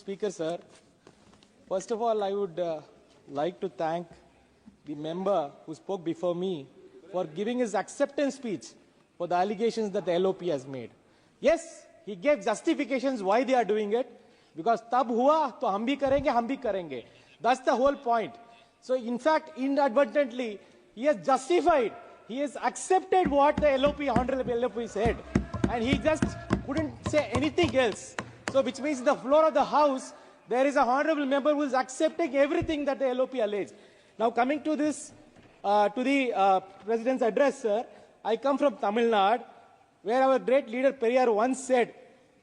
Speaker, sir. First of all, I would like to thank the member who spoke before me for giving his acceptance speech for the allegations that the LOP has made. Yes, he gave justifications why they are doing it, because tab hua to hum bhi karenge. That's the whole point. So in fact, inadvertently, he has justified, he has accepted what the Honorable LOP said, and he just couldn't say anything else. So which means the floor of the House, there is a honorable member who is accepting everything that the LOP alleged. Now coming to this, to the President's address, sir, I come from Tamil Nadu, where our great leader Periyar once said,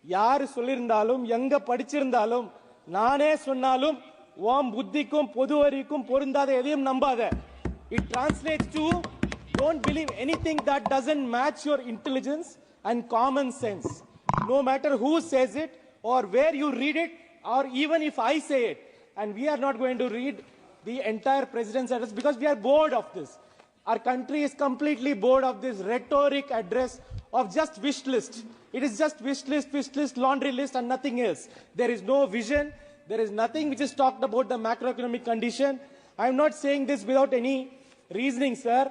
"Yaar sollirundalum, yanga padichirundalum, naane sonnalum, vam buddhikum, poduvarikum, porundada edhiyum nambada." It translates to, don't believe anything that doesn't match your intelligence and common sense. No matter who says it, or where you read it, or even if I say it. And we are not going to read the entire President's address because we are bored of this. Our country is completely bored of this rhetoric address of just wish list. It is just wish list, laundry list, and nothing else. There is no vision. There is nothing which is talked about the macroeconomic condition. I am not saying this without any reasoning, sir.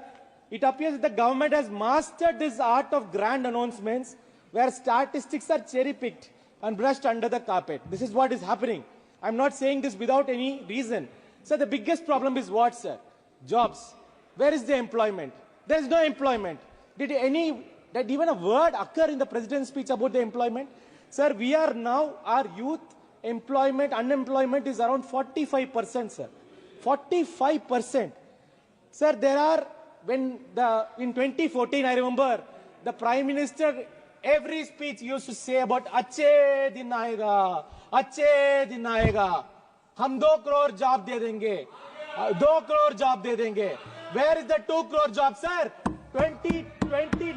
It appears that the government has mastered this art of grand announcements where statistics are cherry-picked and brushed under the carpet. This is what is happening. I'm not saying this without any reason. Sir, the biggest problem is what, sir? Jobs. Where is the employment? There is no employment. Did even a word occur in the President's speech about the employment? Sir, we are now, our youth unemployment is around 45%, sir. 45%. Sir, there are, in 2014, I remember, the Prime Minister, every speech used to say about अच्छे दिन आएगा, हम 2 crore job दे देंगे, 2 crore job दे देंगे. Where is the 2 crore job, sir? 20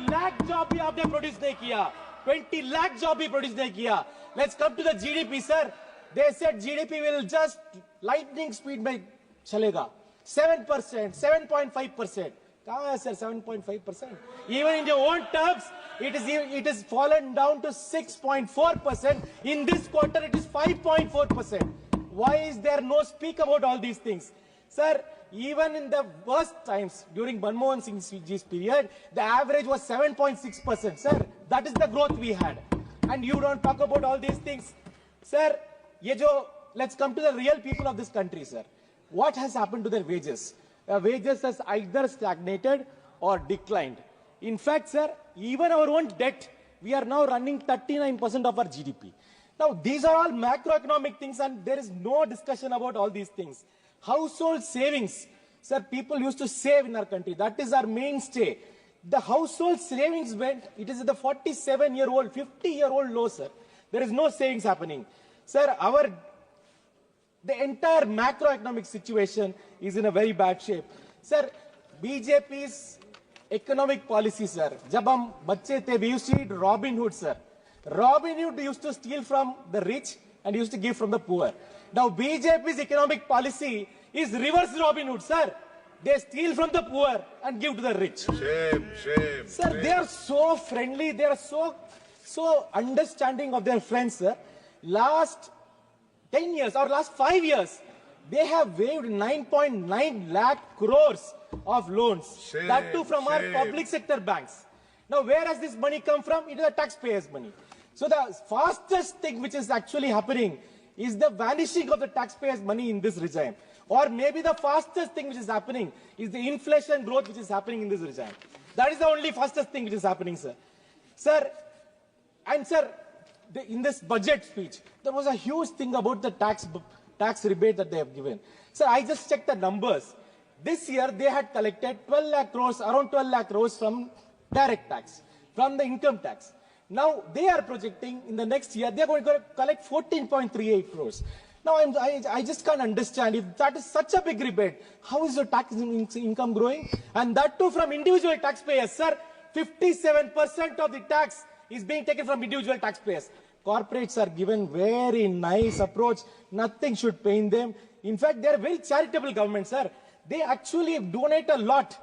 lakh job भी आपने produce नहीं किया. 20 lakh job भी produce नहीं किया. Let's come to the GDP, sir. They said GDP will just lightning speed में चलेगा. 7%, 7.5%. कहाँ है sir 7.5%? Even in your own terms, it is fallen down to 6.4%. In this quarter, it is 5.4%. Why is there no speak about all these things? Sir, even in the worst times, during Manmohan Singh's period, the average was 7.6%. Sir, that is the growth we had. And you don't talk about all these things. Sir, let's come to the real people of this country, sir. What has happened to their wages? Wages has either stagnated or declined. In fact, sir, even our own debt, we are now running 39% of our GDP. Now, these are all macroeconomic things, and there is no discussion about all these things. Household savings, sir, people used to save in our country. That is our mainstay. The household savings it is at the 47-year-old, 50-year-old low, sir. There is no savings happening. Sir, the entire macroeconomic situation is in a very bad shape. Sir, BJP's economic policy, sir. Jab hum bacche the, we used to eat Robin Hood, sir. Robin Hood used to steal from the rich and used to give from the poor. Now BJP's economic policy is reverse Robin Hood, sir. They steal from the poor and give to the rich. Shame. Sir, they are so friendly. They are so understanding of their friends, sir. Last 10 years or last 5 years, they have waived 9.9 lakh crores of loans. That too from our public sector banks. Now, where has this money come from? It is the taxpayers' money. So the fastest thing which is actually happening is the vanishing of the taxpayers' money in this regime. Or maybe the fastest thing which is happening is the inflation growth which is happening in this regime. That is the only fastest thing which is happening, sir. Sir, in this budget speech, there was a huge thing about the tax rebate that they have given. Sir, I just checked the numbers. This year, they had collected 12 lakh crores, around 12 lakh crores from direct tax, from the income tax. Now, they are projecting in the next year, they are going to collect 14.38 crores. Now, I just can't understand, if that is such a big rebate, how is your tax income growing? And that too from individual taxpayers. Sir, 57% of the tax is being taken from individual taxpayers. Corporates are given very nice approach. Nothing should pain them. In fact, they are very charitable government, sir. They actually donate a lot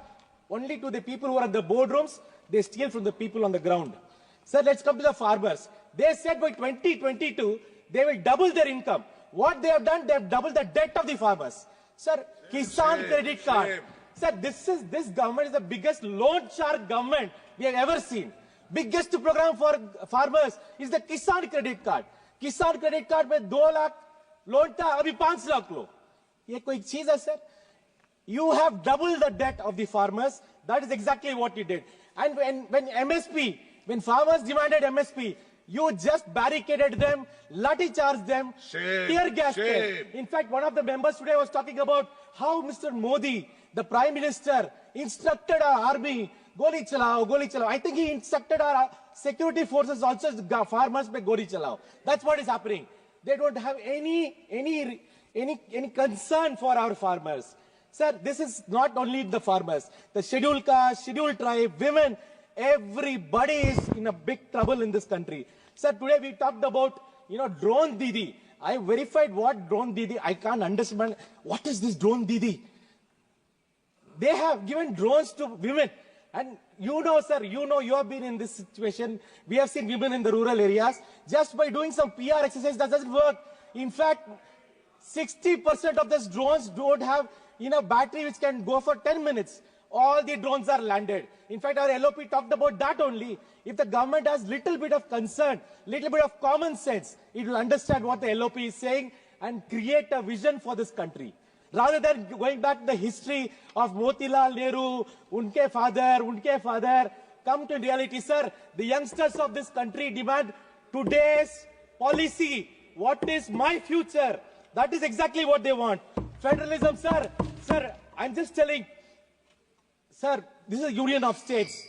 only to the people who are at the boardrooms. They steal from the people on the ground. Sir, let's come to the farmers. They said by 2022, they will double their income What they have done, they have doubled the debt of the farmers. Sir, Kisan credit card. Sir, this government is the biggest loan shark government we have ever seen. Biggest program for farmers is the Kisan credit card. Kisan credit card में 2 lakh loan था, अभी 5 लाख लो. ये कोई चीज है sir? You have doubled the debt of the farmers. That is exactly what you did. And when farmers demanded MSP, you just barricaded them, lathi charged them, tear gassed them. In fact, one of the members today was talking about how Mr. Modi, the Prime Minister, instructed our army, goli chalao, goli chalao. I think he instructed our security forces also, farmers pe goli chalao. That's what is happening. They don't have any concern for our farmers. Sir, this is not only the farmers, the scheduled caste, scheduled tribe, women, everybody is in a big trouble in this country. Sir, today we talked about, drone Didi. I verified what drone Didi, I can't understand. What is this drone Didi? They have given drones to women. And sir, you have been in this situation. We have seen women in the rural areas. Just by doing some PR exercise, that doesn't work. In fact, 60% of these drones don't have battery which can go for 10 minutes. All the drones are landed. In fact, our LOP talked about that only. If the government has little bit of concern, little bit of common sense, it will understand what the LOP is saying and create a vision for this country. Rather than going back to the history of Motilal Nehru, unke father, come to reality, sir. The youngsters of this country demand today's policy. What is my future? That is exactly what they want. Federalism, sir. Sir, I'm just telling. Sir, this is a union of states.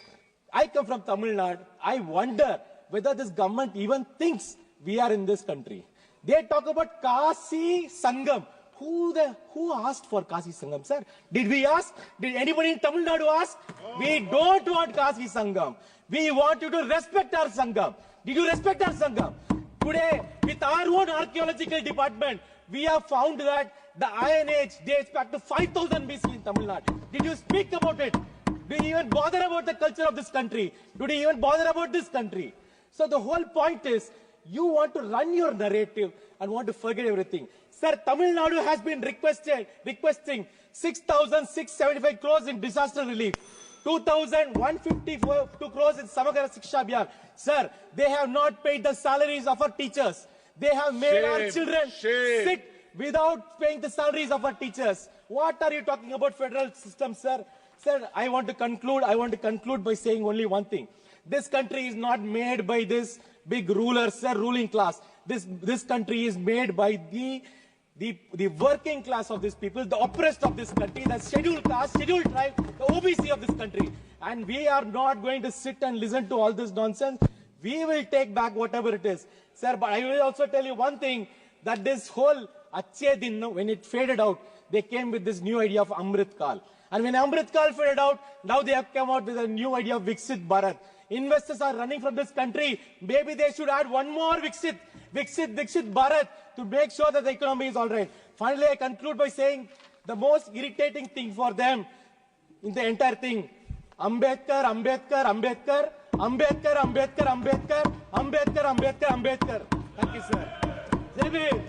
I come from Tamil Nadu. I wonder whether this government even thinks we are in this country. They talk about Kasi Sangam. Who asked for Kasi Sangam, sir? Did we ask? Did anybody in Tamil Nadu ask? We don't want Kasi Sangam. We want you to respect our Sangam. Did you respect our Sangam? Today, with our own archaeological department, we have found that the Iron Age dates back to 5000 BC in Tamil Nadu. Did you speak about it? Did you even bother about the culture of this country? Did you even bother about this country? So the whole point is, you want to run your narrative and want to forget everything. Sir, Tamil Nadu has been requesting 6,675 crores in disaster relief. 2,152 crores in Samagra Shiksha Abhiyan. Sir, they have not paid the salaries of our teachers. They have made our children sit without paying the salaries of our teachers. What are you talking about federal system, sir? Sir, I want to conclude by saying only one thing. This country is not made by this big rulers, sir, ruling class. This country is made by the working class of these people, the oppressed of this country, the scheduled caste, scheduled tribe, the OBC of this country. And we are not going to sit and listen to all this nonsense. We will take back whatever it is. Sir, but I will also tell you one thing, that this whole Achhe Din, when it faded out, they came with this new idea of Amrit Kal. And when Amrit Kal faded out, now they have come out with a new idea of Viksit Bharat. Investors are running from this country. Maybe they should add one more Viksit Bharat to make sure that the economy is all right. Finally, I conclude by saying the most irritating thing for them in the entire thing, Ambedkar, Ambedkar, Ambedkar, Ambedkar, Ambedkar, Ambedkar, Ambedkar, Ambedkar, Ambedkar. Thank you, sir. Jai Bhim.